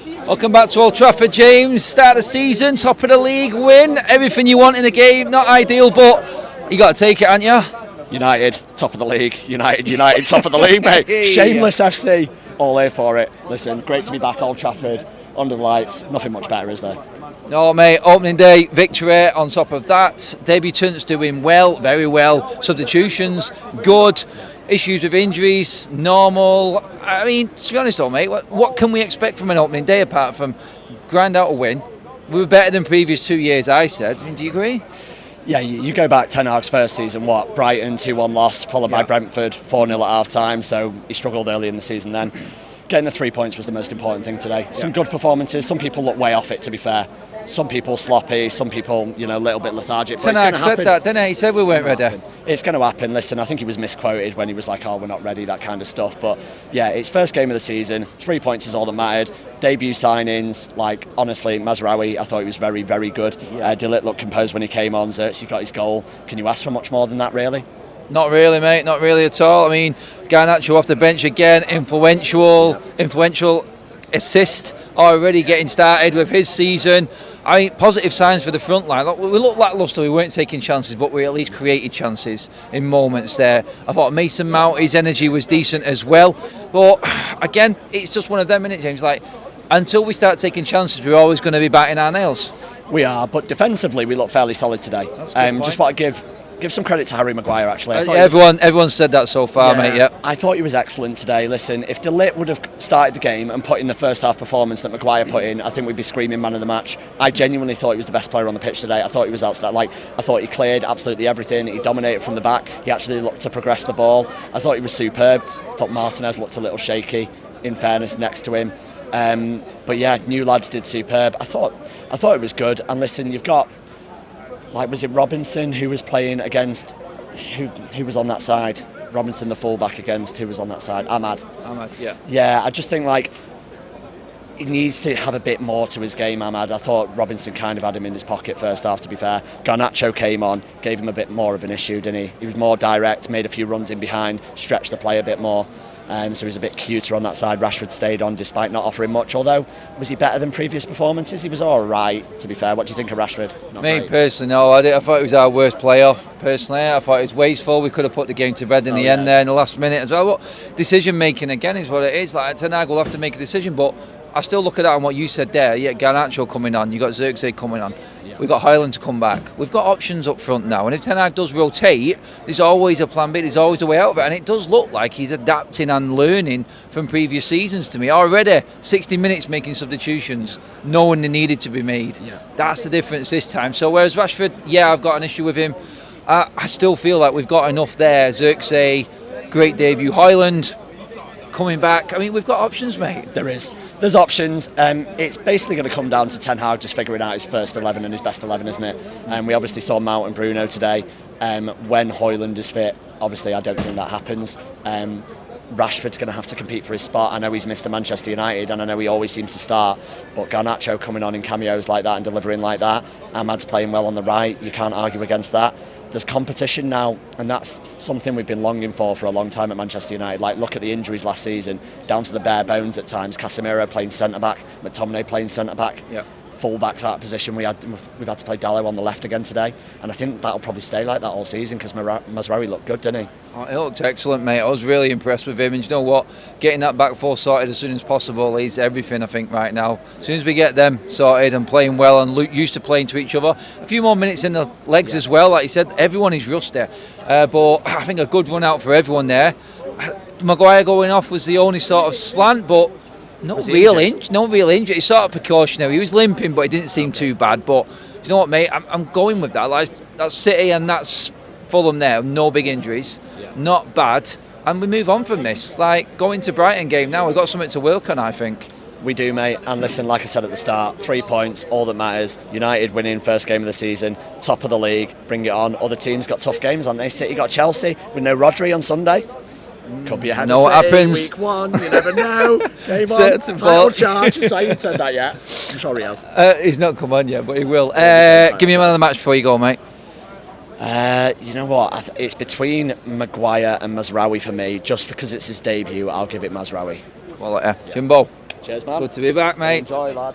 Welcome back to Old Trafford, James. Start of the season, top of the league, win. Everything you want in a game. Not ideal, but you got to take it, haven't you? United, top of the league. United, top of the league, mate. Shameless FC, all here for it. Listen, great to be back Old Trafford, under the lights. Nothing much better, is there? No, mate. Opening day victory. On top of that, debutants doing well, very well. Substitutions, good. Issues with injuries, normal. I mean, to be honest though, mate, what can we expect from an opening day apart from grind out a win? We were better than previous 2 years, I said. I mean, do you agree? Yeah, you go back Ten Hag's first season, Brighton 2-1 loss, followed by Brentford 4-0 at half-time, so he struggled early in the season then. Getting the 3 points was the most important thing today. Some good performances, some people look way off it, to be fair. Some people sloppy, some people, a little bit lethargic. Ten Hag said that, didn't he? He said we weren't ready. It's going to happen. Listen, I think he was misquoted when he was like, we're not ready, that kind of stuff. But yeah, it's first game of the season. 3 points is all that mattered. Debut signings, honestly, Mazraoui, I thought he was very, very good. Dillit looked composed when he came on. Xerxes got his goal. Can you ask for much more than that, really? Not really, mate. Not really at all. I mean, Garnacho off the bench again. Influential assist already getting started with his season. I mean, positive signs for the front line. We looked lacklustre, we weren't taking chances, but we at least created chances in moments there. I thought Mason Mount, his energy was decent as well. But again, it's just one of them, isn't it, James? Until we start taking chances, we're always going to be biting our nails. We are, but defensively, we look fairly solid today. Just want to give some credit to Harry Maguire, actually. Everyone said that so far, mate. Yeah. I thought he was excellent today. Listen, if Dillit would have started the game and put in the first half performance that Maguire put in, I think we'd be screaming man of the match. I genuinely thought he was the best player on the pitch today. I thought he was outstanding. I thought he cleared absolutely everything. He dominated from the back. He actually looked to progress the ball. I thought he was superb. I thought Martinez looked a little shaky, in fairness, next to him. But yeah, new lads did superb. I thought it was good. And listen, you've got, was it Robinson who was playing against, who was on that side? Robinson, the fullback, against who was on that side? Ahmad, yeah. Yeah, I just think he needs to have a bit more to his game, Ahmad. I thought Robinson kind of had him in his pocket first half, to be fair. Garnacho came on, gave him a bit more of an issue, didn't he? He was more direct, made a few runs in behind, stretched the play a bit more. So he was a bit cuter on that side. Rashford stayed on despite not offering much, although was he better than previous performances? He was all right, to be fair. What do you think of Rashford? Personally, no. I thought he was our worst player, personally. I thought he was wasteful. We could have put the game to bed in the end there in the last minute as well. But decision making, again, is what it is. Ten Hag will have to make a decision, but I still look at that and what you said there. Yeah, Garnacho coming on, you got Xerxes coming on. We've got Highland to come back. We've got options up front now. And if Ten Hag does rotate, there's always a plan B. There's always a way out of it. And it does look like he's adapting and learning from previous seasons to me. Already 60 minutes making substitutions, knowing they needed to be made. Yeah. That's the difference this time. So whereas Rashford, I've got an issue with him. I still feel like we've got enough there. Xerxes, great debut. Highland coming back. I mean, we've got options, mate. There's options. It's basically going to come down to Ten Hag just figuring out his first 11 and his best 11, isn't it? We obviously saw Mount and Bruno today. When Hoyland is fit, obviously I don't think that happens. Rashford's going to have to compete for his spot. I know he's Mr Manchester United and I know he always seems to start, but Garnacho coming on in cameos like that and delivering like that, Ahmad's playing well on the right, you can't argue against that. There's competition now, and that's something we've been longing for a long time at Manchester United. Look at the injuries last season, down to the bare bones at times. Casemiro playing centre-back, McTominay playing centre-back. Yeah. Full-backs out of position. We've had to play Dallo on the left again today, and I think that'll probably stay like that all season because Mazraoui looked good, didn't he? He looked excellent, mate. I was really impressed with him, and you know what? Getting that back four sorted as soon as possible is everything, I think, right now. As soon as we get them sorted and playing well and used to playing to each other, a few more minutes in the legs as well. Like you said, everyone is rusty, but I think a good run out for everyone there. Maguire going off was the only sort of slant, but no real injury. It's sort of precautionary. He was limping, but it didn't seem too bad. But you know what, mate? I'm going with that. That's City and that's Fulham there. No big injuries. Not bad. And we move on from this. Going to Brighton game now, we've got something to work on, I think. We do, mate. And listen, like I said at the start, 3 points, all that matters. United winning first game of the season, top of the league, bring it on. Other teams got tough games, haven't they? City got Chelsea with no Rodri on Sunday. Could be ahead of what City, happens. week one, you never know. Game on, title charge. So you said that yet? I'm sure he has. He's not come on yet, but he will. Give me a man of the match before you go, mate. You know what? It's between Maguire and Mazraoui for me. Just because it's his debut, I'll give it Mazraoui. Quality. Jimbo. Cheers, man. Good to be back, mate. Enjoy, lad.